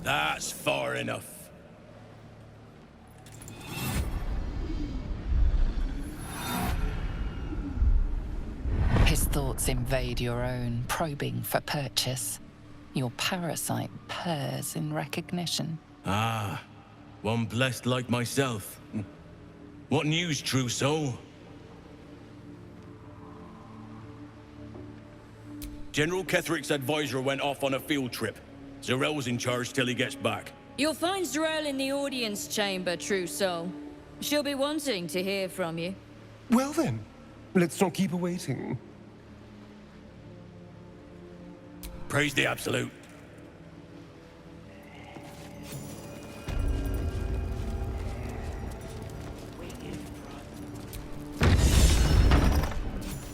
That's far enough. His thoughts invade your own, probing for purchase. Your parasite purrs in recognition. Ah, one blessed like myself. What news, true soul? General Ketheric's advisor went off on a field trip. Zarel's in charge till he gets back. You'll find Zarel in the audience chamber, true soul. She'll be wanting to hear from you. Well then, let's not keep her waiting. Praise the Absolute.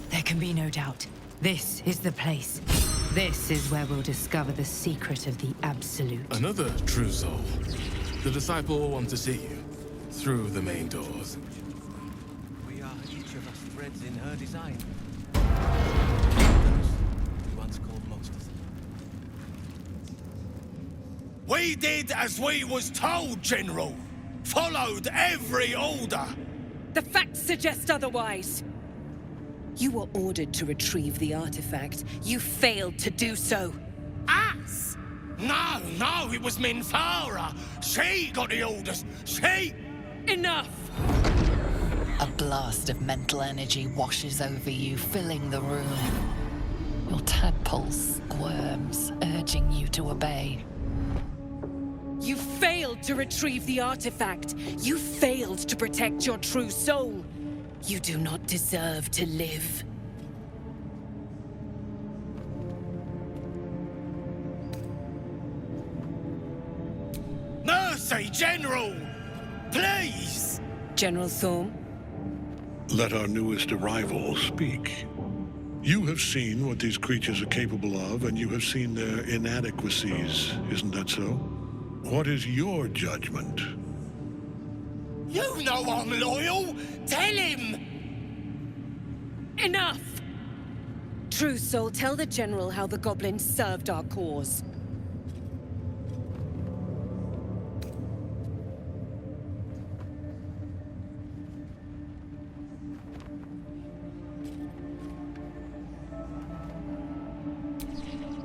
There can be no doubt. This is the place. This is where we'll discover the secret of the Absolute. Another true soul. The disciple will want to see you. Through the main doors. We are each of us threads in her design. Once called monsters. We did as we was told, General. Followed every order. The facts suggest otherwise. You were ordered to retrieve the artifact. You failed to do so. Us? No, it was Minfara. She got the orders. She... Enough! A blast of mental energy washes over you, filling the room. Your tadpole squirms, urging you to obey. You failed to retrieve the artifact. You failed to protect your true soul. You do not deserve to live. Mercy, General! Please! General Thorm? Let our newest arrival speak. You have seen what these creatures are capable of, and you have seen their inadequacies, isn't that so? What is your judgment? You know I'm loyal! Tell him! Enough! True soul, tell the General how the goblins served our cause.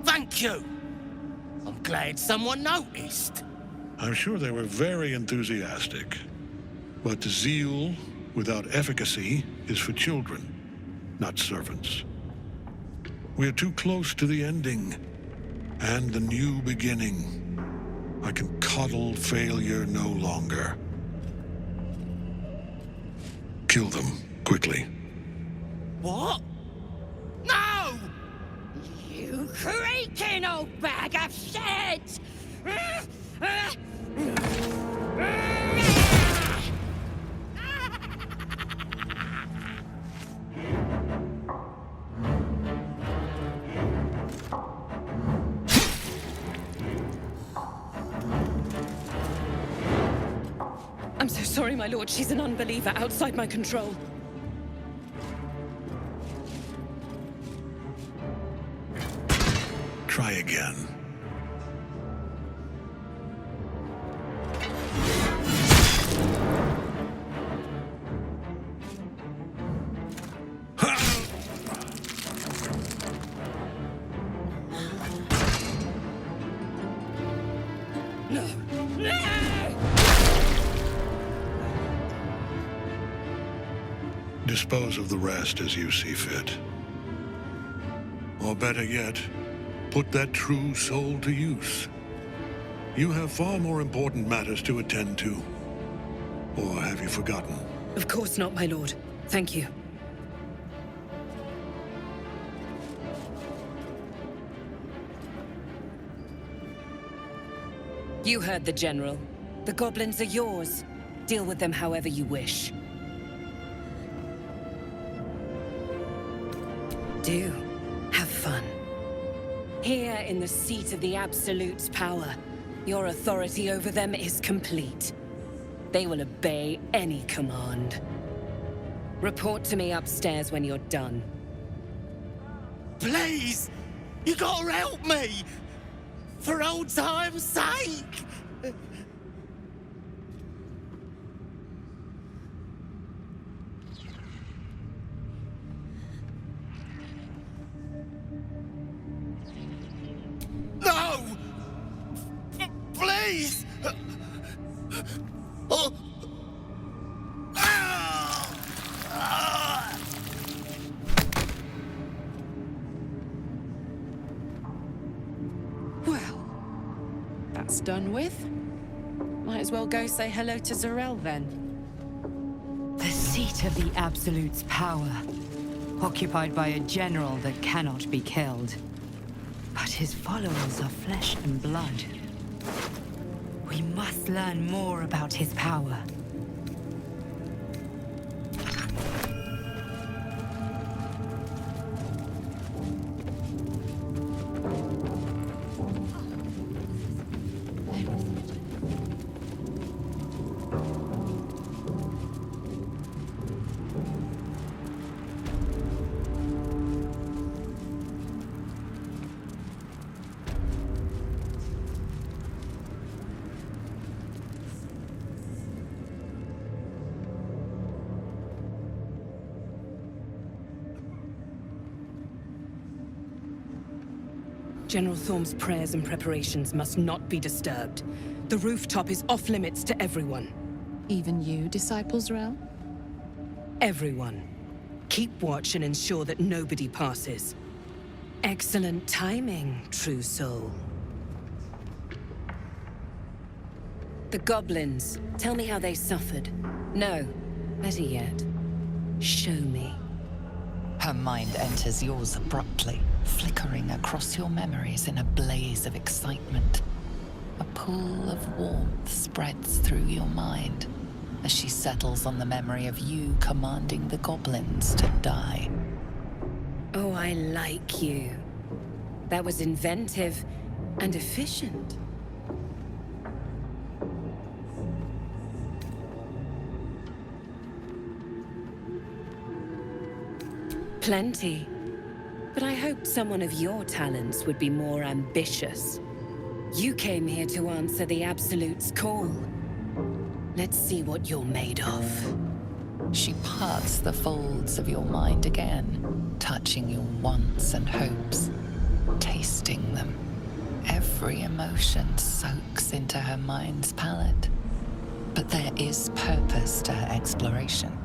Thank you! I'm glad someone noticed. I'm sure they were very enthusiastic. But zeal without efficacy is for children, not servants. We're too close to the ending, and the new beginning. I can coddle failure no longer. Kill them, quickly. What? No! You creaking old bag of shit! I'm so sorry, my lord. She's an unbeliever outside my control. Try again. Dispose of the rest as you see fit. Or better yet, put that true soul to use. You have far more important matters to attend to. Or have you forgotten? Of course not, my lord. Thank you. You heard the General. The goblins are yours. Deal with them however you wish. Do have fun. Here in the seat of the Absolute's power, your authority over them is complete. They will obey any command. Report to me upstairs when you're done. Please! You gotta help me! For old time's sake! No! Please! Oh. Well, that's done with. Might as well go say hello to Zarel then. The seat of the Absolute's power, occupied by a general that cannot be killed. But his followers are flesh and blood. We must learn more about his power. General Thorm's prayers and preparations must not be disturbed. The rooftop is off limits to everyone. Even you, Disciple Zarel? Everyone. Keep watch and ensure that nobody passes. Excellent timing, true soul. The goblins. Tell me how they suffered. No, better yet, show me. Her mind enters yours abruptly, flickering across your memories in a blaze of excitement. A pool of warmth spreads through your mind as she settles on the memory of you commanding the goblins to die. Oh, I like you. That was inventive and efficient. Plenty. But I hoped someone of your talents would be more ambitious. You came here to answer the Absolute's call. Let's see what you're made of. She parts the folds of your mind again, touching your wants and hopes, tasting them. Every emotion soaks into her mind's palette. But there is purpose to her exploration.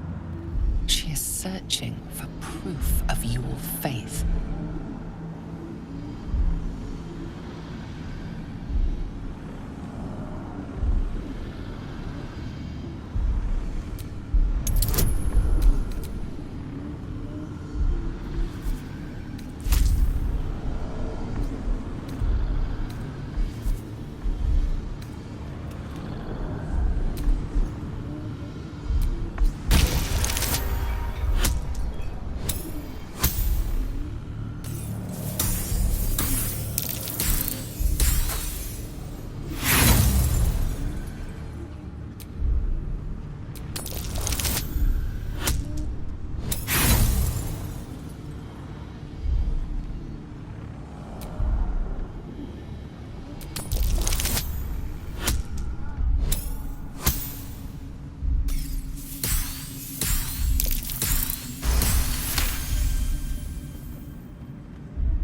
She is searching for proof of your faith.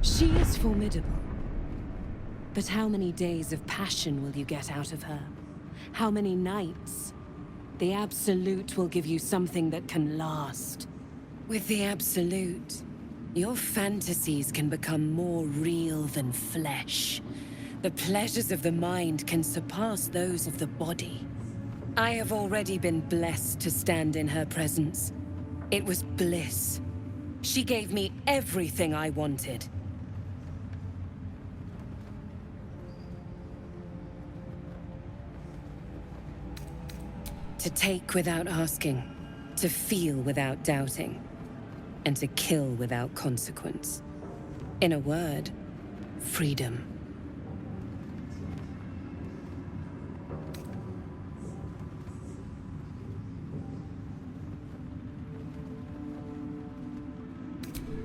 She is formidable. But how many days of passion will you get out of her? How many nights? The Absolute will give you something that can last. With the Absolute, your fantasies can become more real than flesh. The pleasures of the mind can surpass those of the body. I have already been blessed to stand in her presence. It was bliss. She gave me everything I wanted. To take without asking, to feel without doubting, and to kill without consequence. In a word, freedom.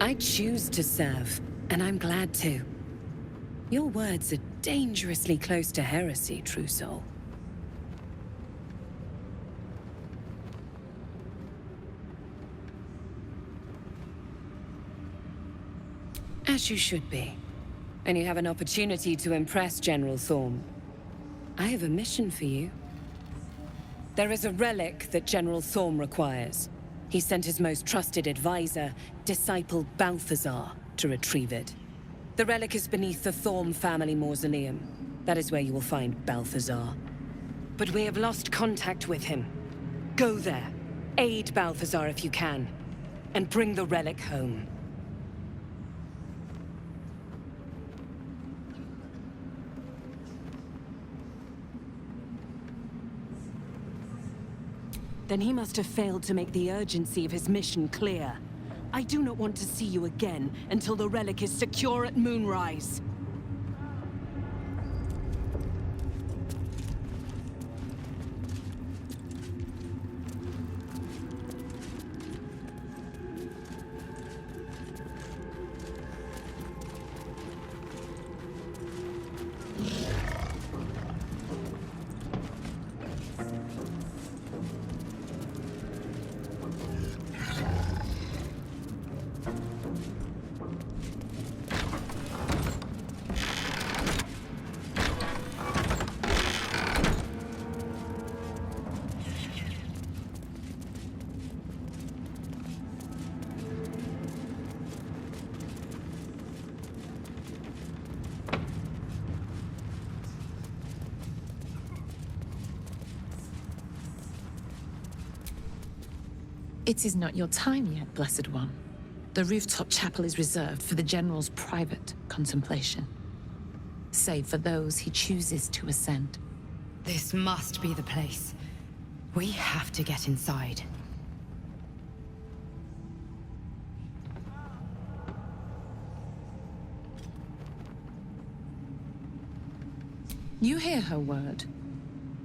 I choose to serve, and I'm glad to. Your words are dangerously close to heresy, true soul. As you should be. And you have an opportunity to impress General Thorm. I have a mission for you. There is a relic that General Thorm requires. He sent his most trusted advisor, disciple Balthazar, to retrieve it. The relic is beneath the Thorm family mausoleum. That is where you will find Balthazar. But we have lost contact with him. Go there, aid Balthazar if you can, and bring the relic home. Then he must have failed to make the urgency of his mission clear. I do not want to see you again until the relic is secure at Moonrise. It is not your time yet, Blessed One. The rooftop chapel is reserved for the General's private contemplation, save for those he chooses to ascend. This must be the place. We have to get inside. You hear her word.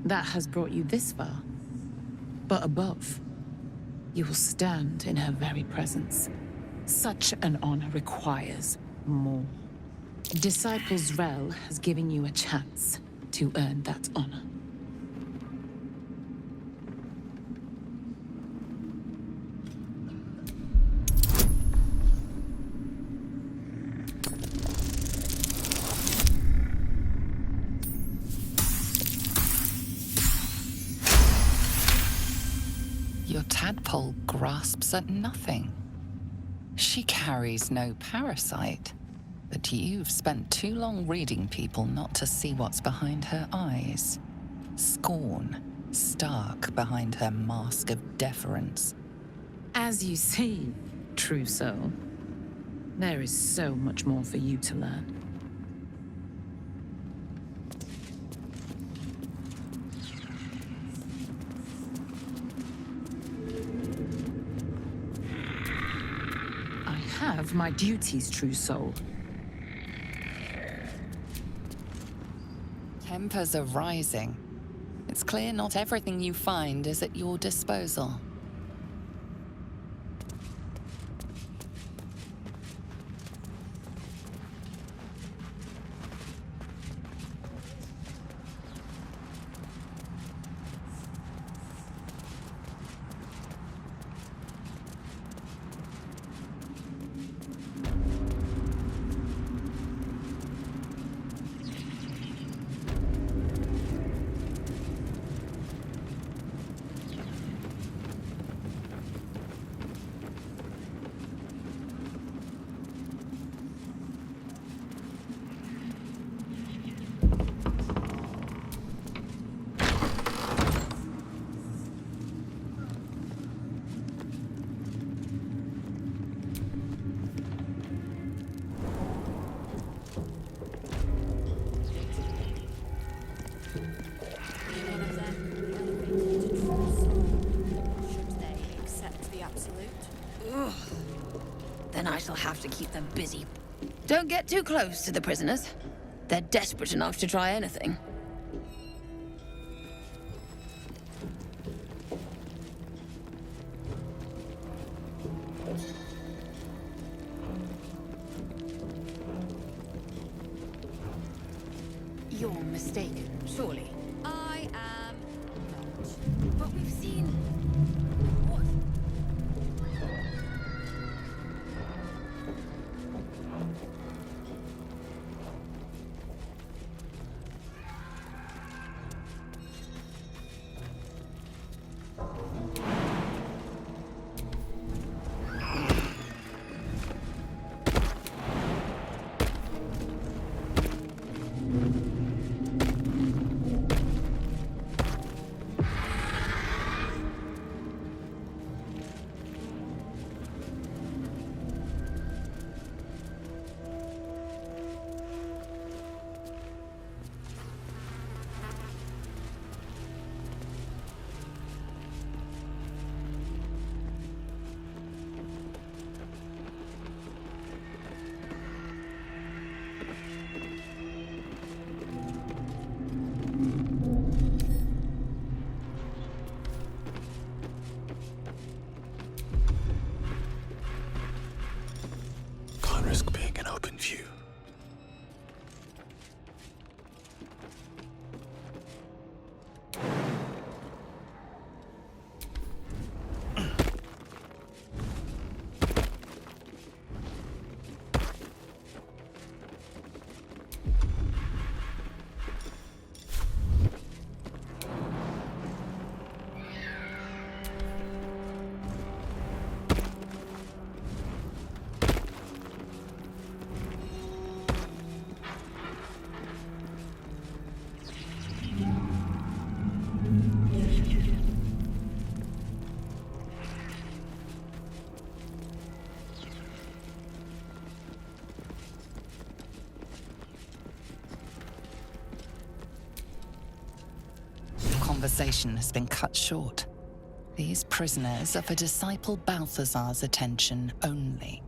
That has brought you this far. But above, you will stand in her very presence. Such an honor requires more. Disciple Zrel has given you a chance to earn that honor. Your tadpole grasps at nothing. She carries no parasite, but you've spent too long reading people not to see what's behind her eyes. Scorn, stark behind her mask of deference. As you see, true soul, there is so much more for you to learn. I have my duties, true soul. Tempers are rising. It's clear not everything you find is at your disposal. Then I shall have to keep them busy. Don't get too close to the prisoners. They're desperate enough to try anything. mistaken, surely. I am not. But we've seen... What? Can't risk being in open view. Conversation has been cut short. These prisoners are for Disciple Balthazar's attention only.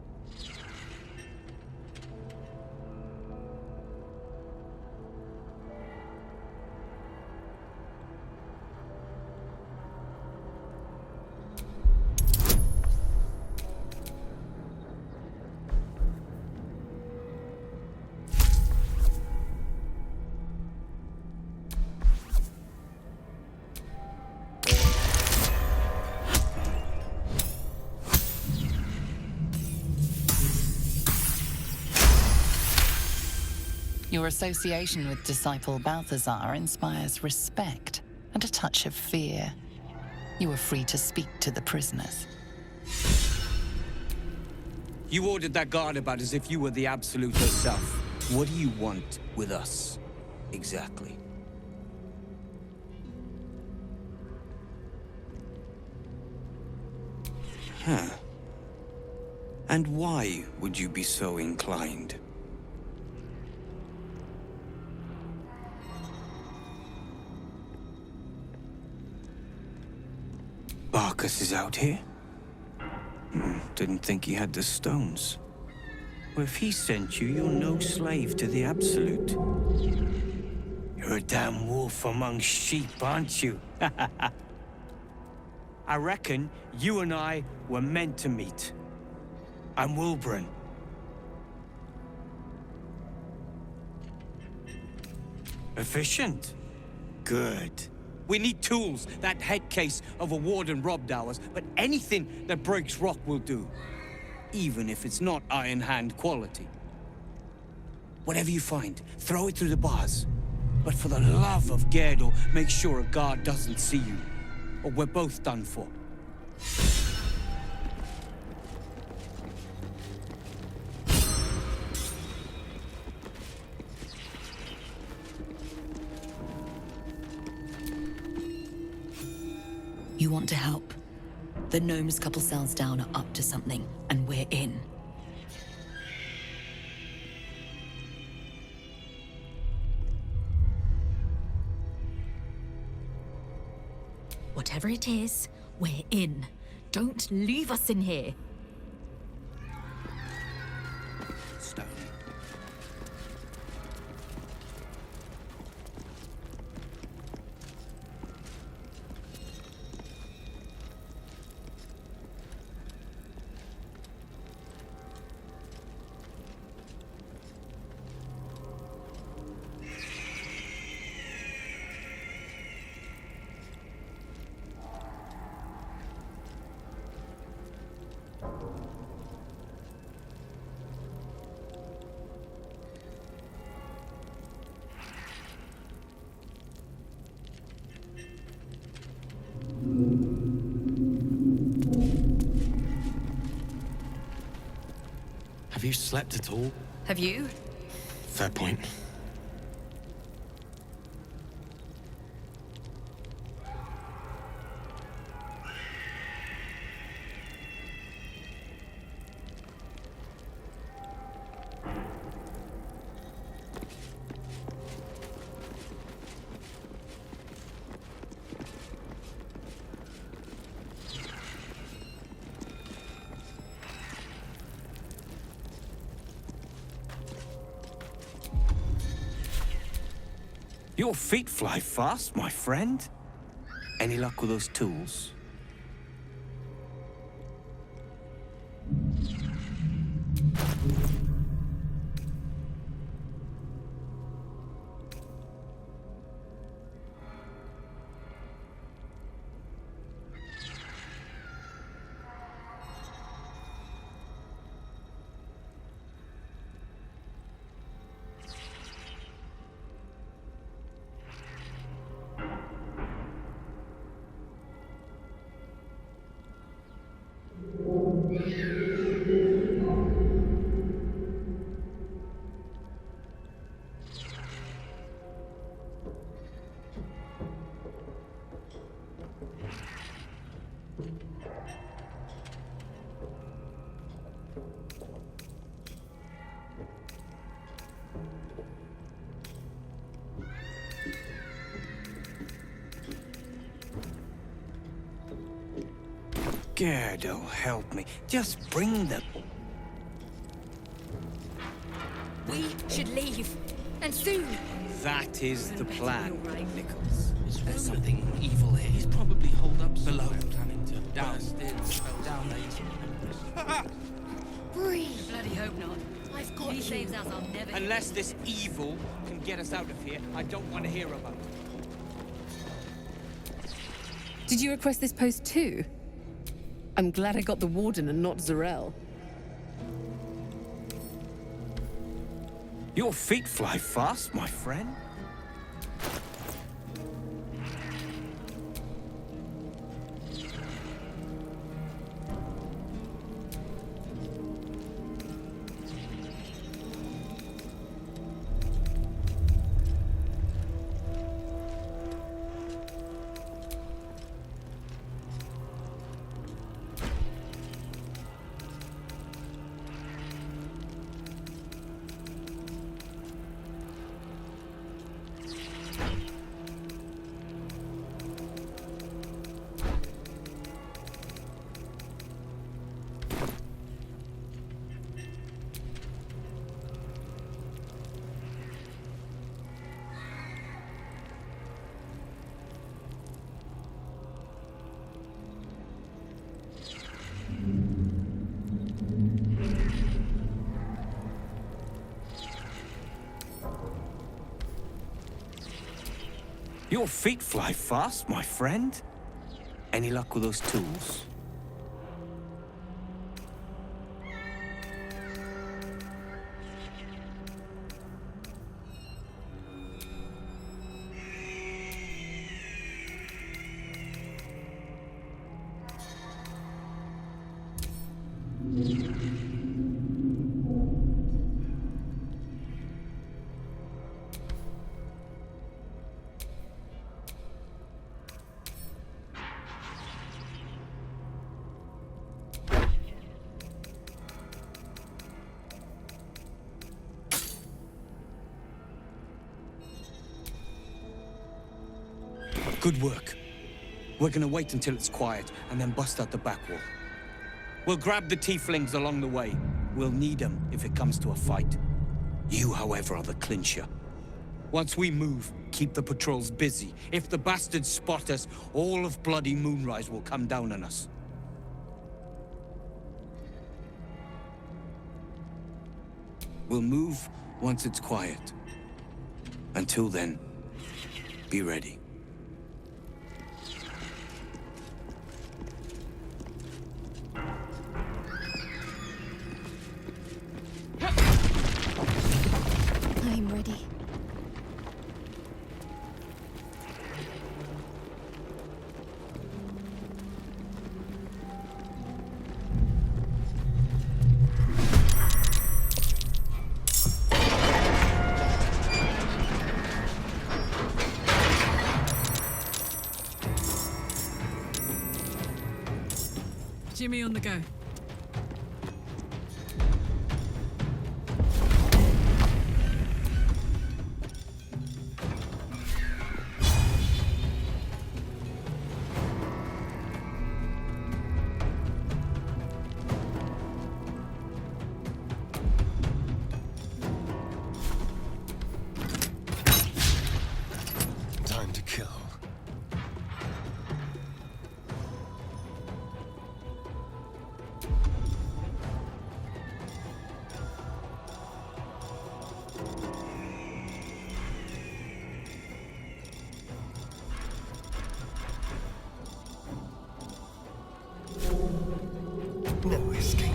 Your association with Disciple Balthazar inspires respect and a touch of fear. You are free to speak to the prisoners. You ordered that guard about as if you were the Absolute herself. What do you want with us, exactly? Huh. And why would you be so inclined? Barkus is out here? Didn't think he had the stones. Well, if he sent you, you're no slave to the Absolute. You're a damn wolf among sheep, aren't you? I reckon you and I were meant to meet. I'm Wilburn. Efficient? Good. We need tools. That head case of a warden robbed ours, but anything that breaks rock will do. Even if it's not Iron Hand quality. Whatever you find, throw it through the bars. But for the love of Gerdel, make sure a guard doesn't see you. Or we're both done for. You want to help? The gnomes couple cells down are up to something, and we're in. Whatever it is, we're in. Don't leave us in here. Stone. Have you slept at all? Have you? Fair point. Your feet fly fast, my friend. Any luck with those tools? Gerdo, help me. Just bring them. We should leave. And soon. That is the plan. Nichols, there's something evil here. He's probably holed up below, planning to burst in, down there. Breathe. Bloody hope not. I've got he saves us, I'll never. Unless this evil can get us out of here, I don't want to hear about it. Did you request this post too? I'm glad I got the Warden and not Zarel. Your feet fly fast, my friend. Your feet fly fast, my friend. Any luck with those tools? Good work. We're gonna wait until it's quiet and then bust out the back wall. We'll grab the tieflings along the way. We'll need them if it comes to a fight. You, however, are the clincher. Once we move, keep the patrols busy. If the bastards spot us, all of bloody Moonrise will come down on us. We'll move once it's quiet. Until then, be ready. I'm ready. Jimmy on the go. Time to kill. No escape.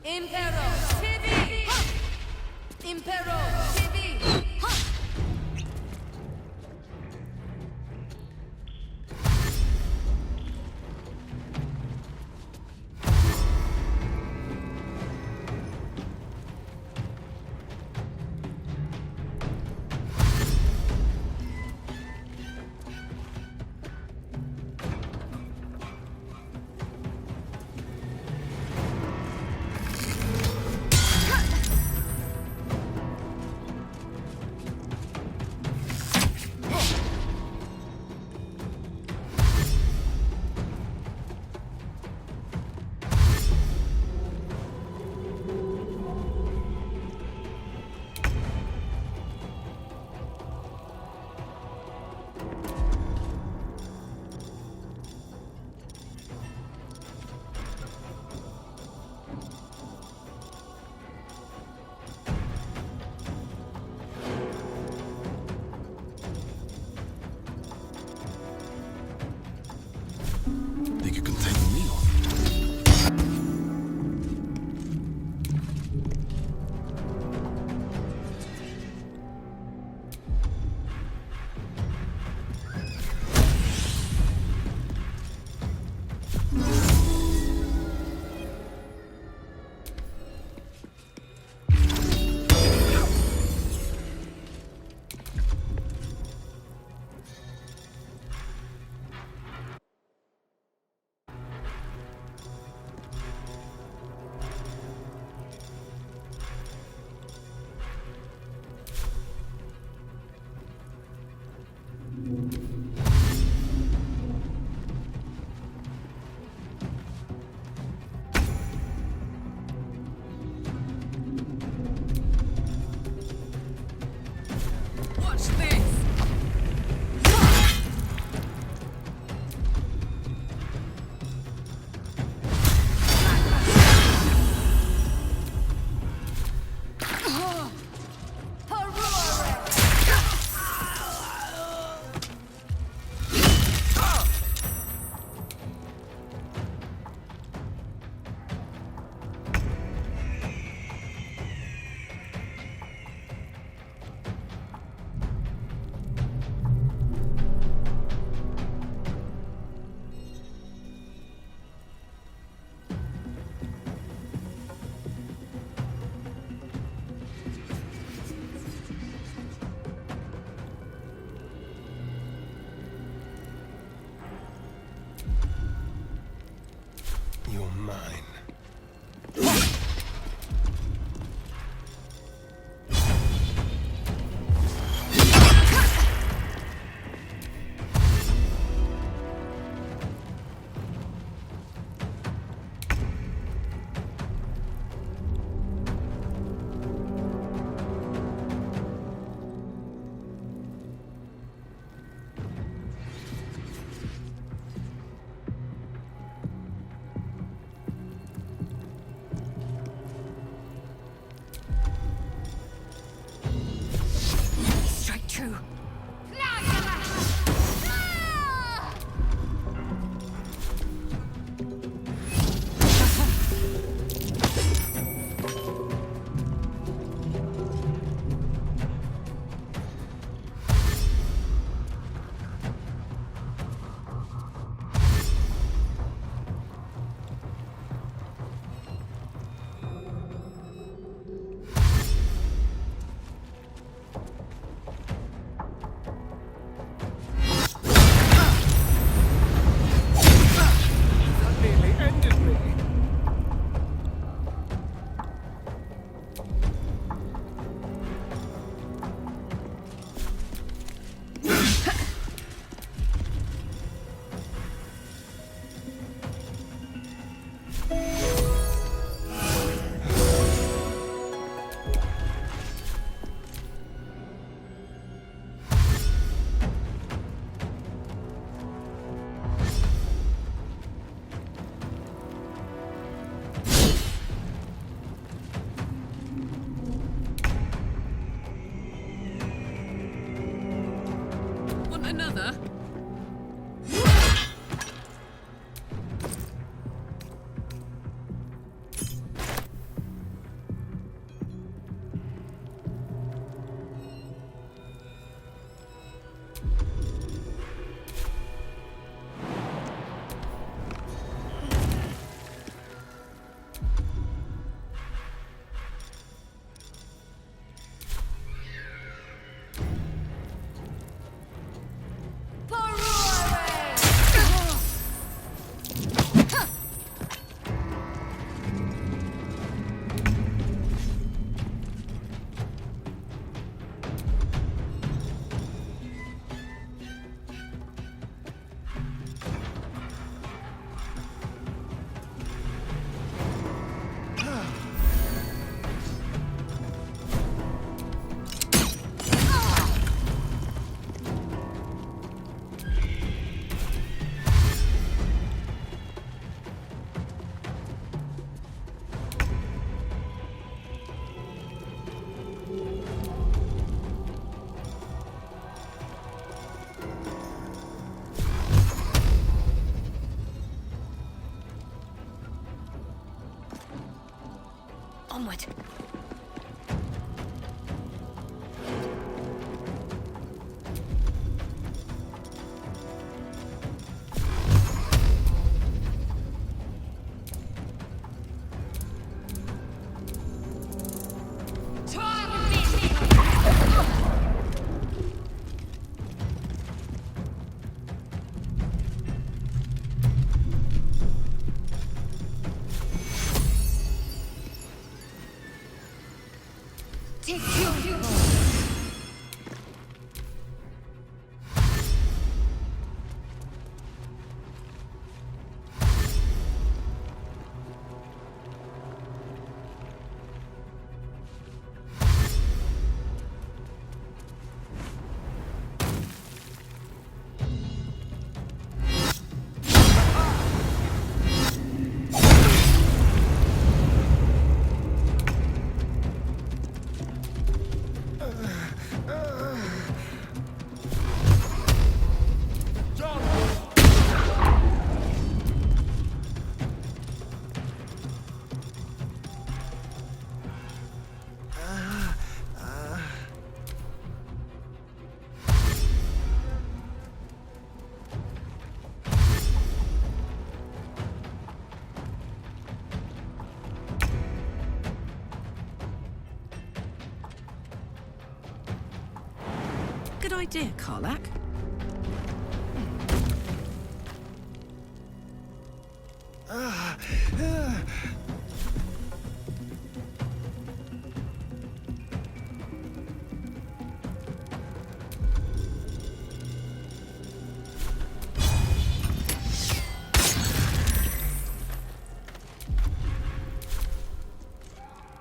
Impero TV! Impero TV! Onward. Good idea, Karlak.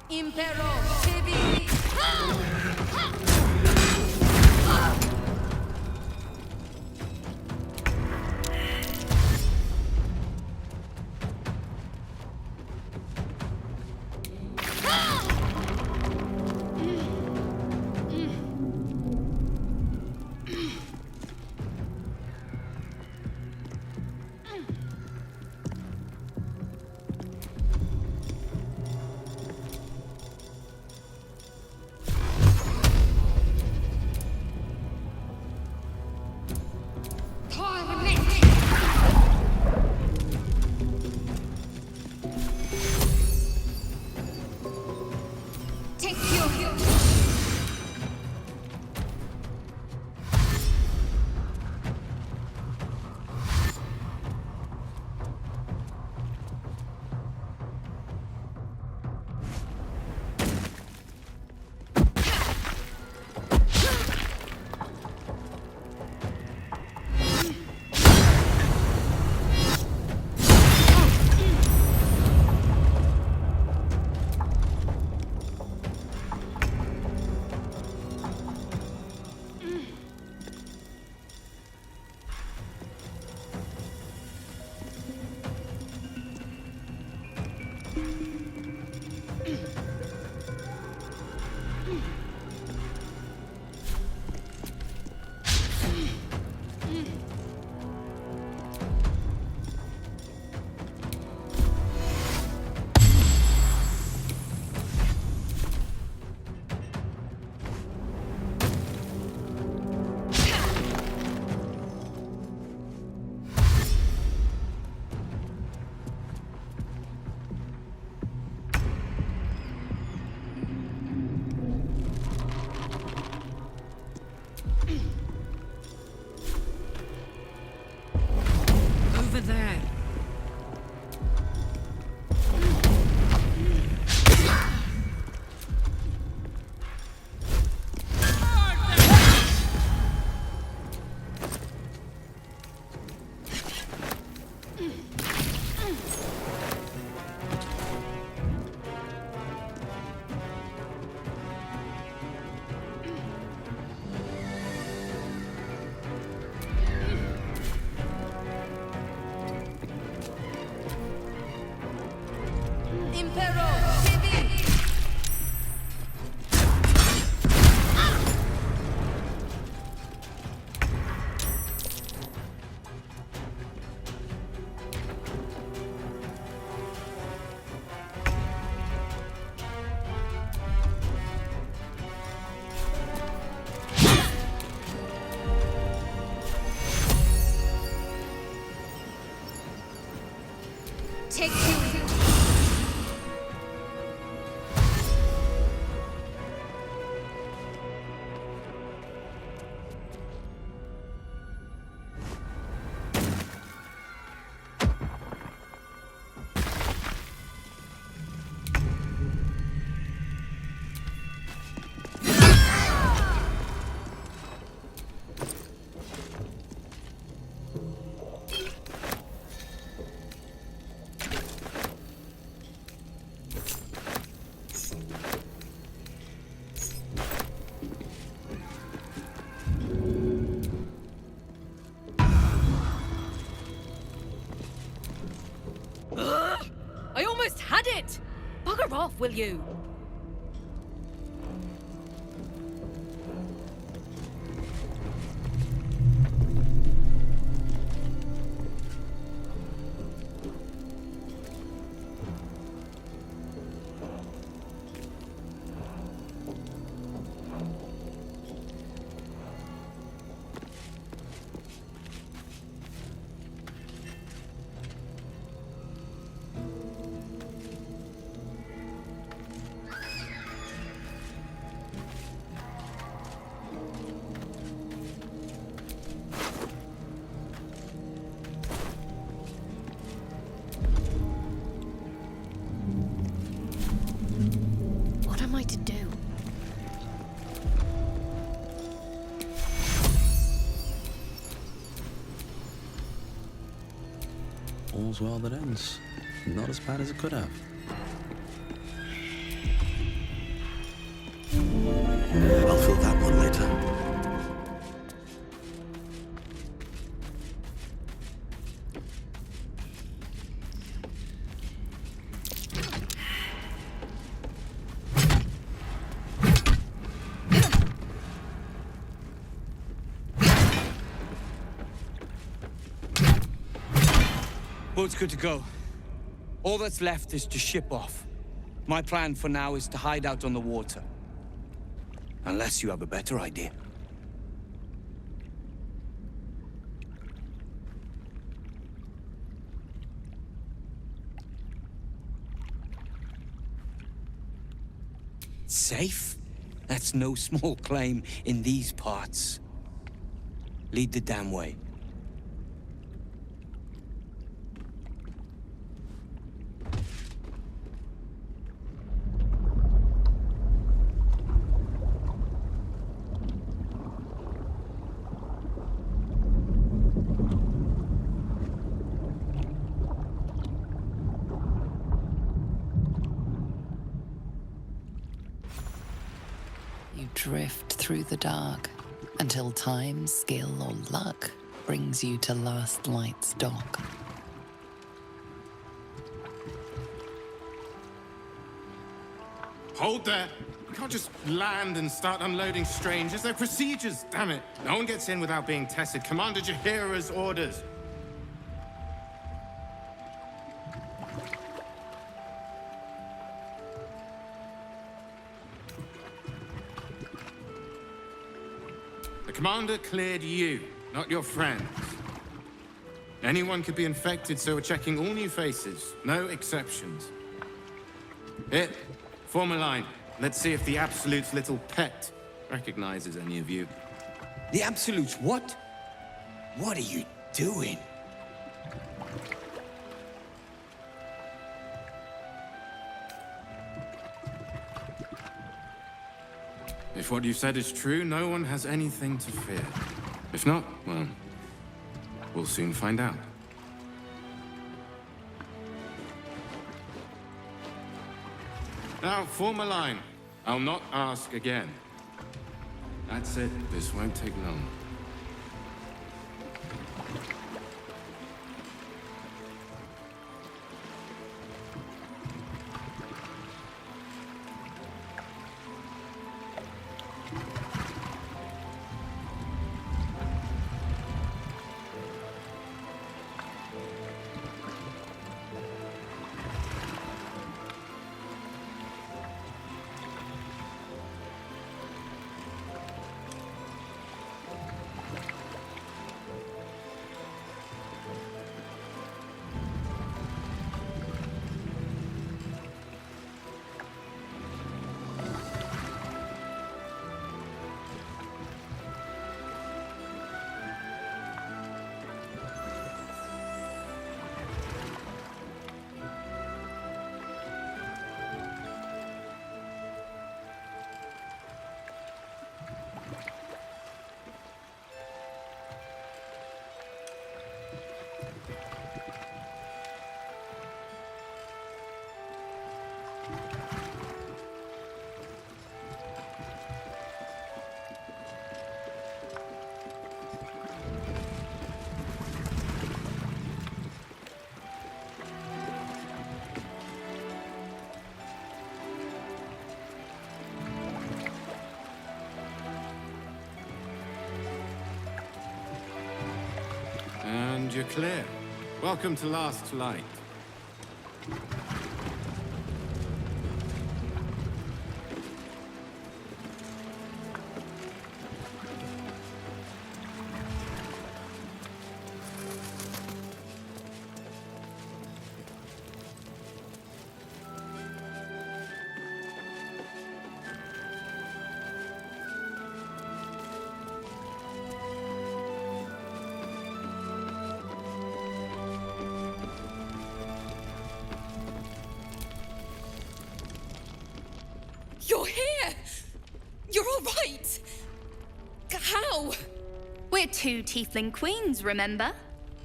Impero Civi. take you. I almost had it! Bugger off, will you? What am I to do? All's well that ends. Not as bad as it could have. I'll fill that one later. Boat's good to go. All that's left is to ship off. My plan for now is to hide out on the water. Unless you have a better idea. Safe? That's no small claim in these parts. Lead the damn way. You drift through the dark until time, skill, or luck brings you to Last Light's dock. Hold there! You can't just land and start unloading strangers. They're procedures, damn it! No one gets in without being tested. Commander Jahira's orders. The commander cleared you, not your friends. Anyone could be infected, so we're checking all new faces. No exceptions. Here, form a line. Let's see if the Absolute's little pet recognizes any of you. The Absolute's what? What are you doing? If what you've said is true, no one has anything to fear. If not, well, we'll soon find out. Now, form a line. I'll not ask again. That's it. This won't take long. you're clear. Welcome to Last Light. You're here! You're all right! How? We're two tiefling queens, remember?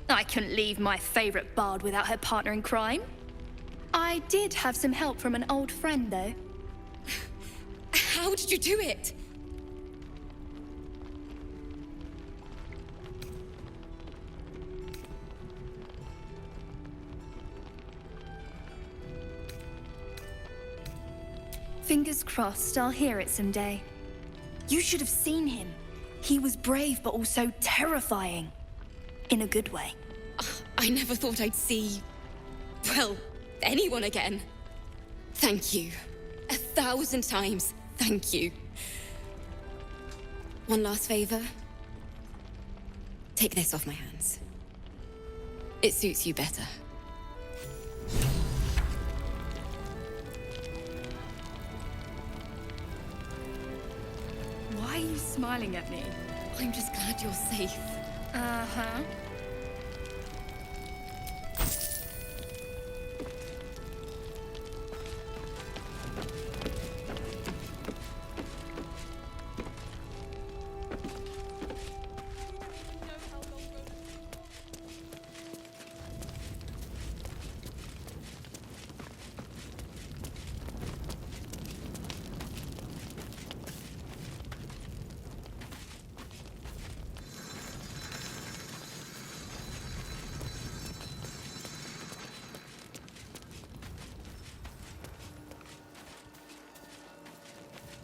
I couldn't leave my favorite bard without her partner in crime. I did have some help from an old friend, though. How did you do it? Fingers crossed I'll hear it someday. You should have seen him. He was brave, but also terrifying. In a good way. I never thought I'd see... well, anyone again. Thank you. 1,000 times, thank you. One last favor. Take this off my hands. It suits you better. Why are you smiling at me? I'm just glad you're safe. Uh-huh.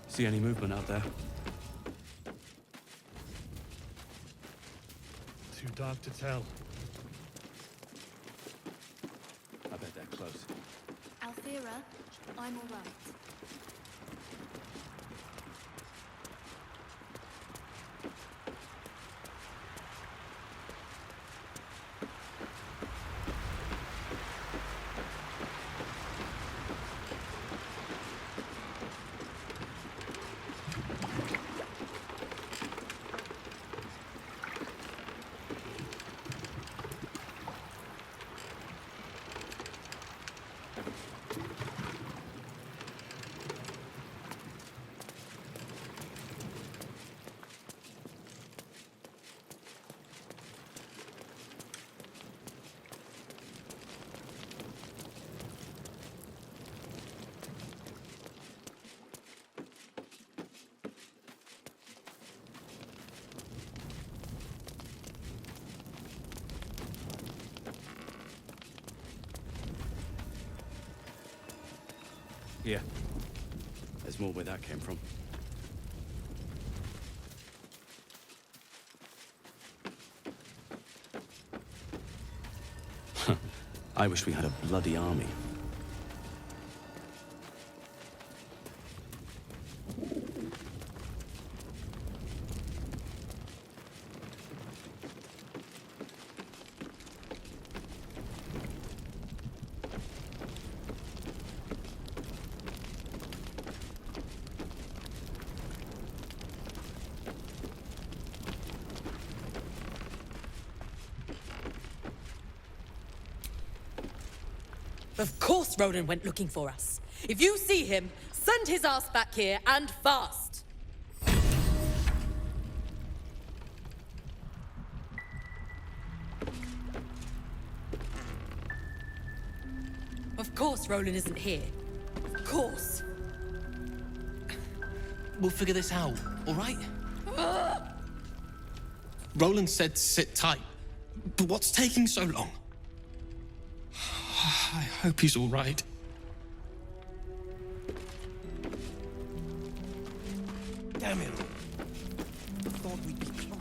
See any movement out there? Too dark to tell. I bet they're close. Althera, I'm all right. Here. There's more where that came from. I wish we had a bloody army. Of course Ronan went looking for us. If you see him, send his ass back here, and fast! Of course Ronan isn't here. Of course. We'll figure this out, all right? Roland said sit tight. But what's taking so long? I hope he's all right. Damn it. Thought we'd be close.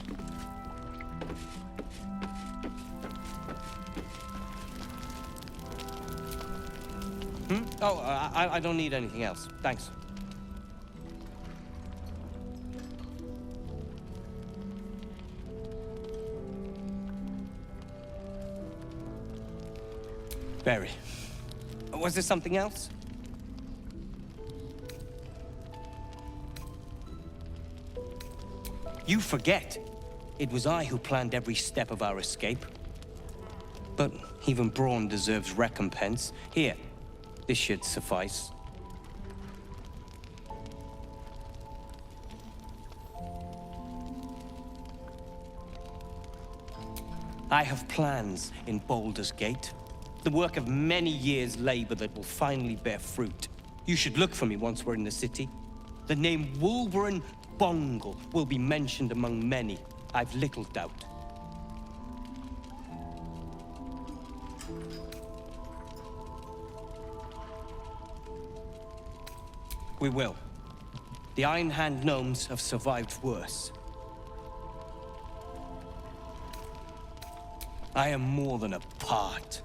Oh, I don't need anything else. Thanks. Barry, was there something else? You forget. It was I who planned every step of our escape. But even brawn deserves recompense. Here, this should suffice. I have plans in Baldur's Gate. The work of many years' labor that will finally bear fruit. You should look for me once we're in the city. The name Wolverine Bongle will be mentioned among many, I've little doubt. We will. The Iron Hand gnomes have survived worse. I am more than a part.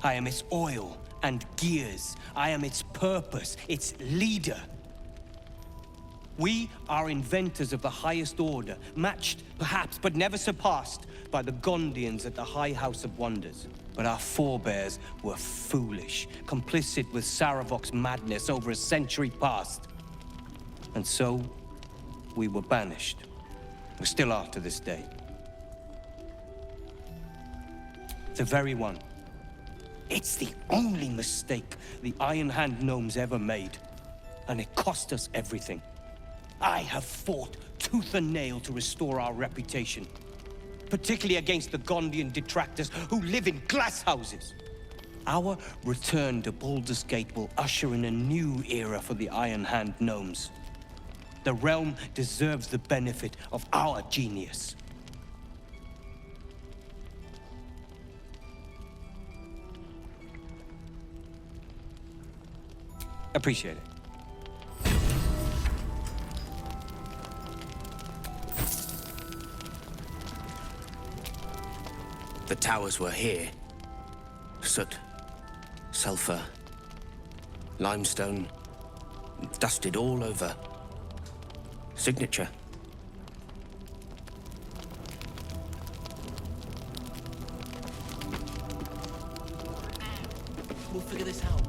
I am its oil and gears. I am its purpose, its leader. We are inventors of the highest order, matched, perhaps, but never surpassed by the Gondians at the High House of Wonders. But our forebears were foolish, complicit with Saravok's madness over a century past. And so, we were banished. We still are to this day. The very one. It's the only mistake the Iron Hand gnomes ever made. And it cost us everything. I have fought tooth and nail to restore our reputation. Particularly against the Gondian detractors who live in glass houses. Our return to Baldur's Gate will usher in a new era for the Iron Hand gnomes. The realm deserves the benefit of our genius. Appreciate it. The towers were here. Soot, sulfur, limestone, dusted all over. Signature. We'll figure this out.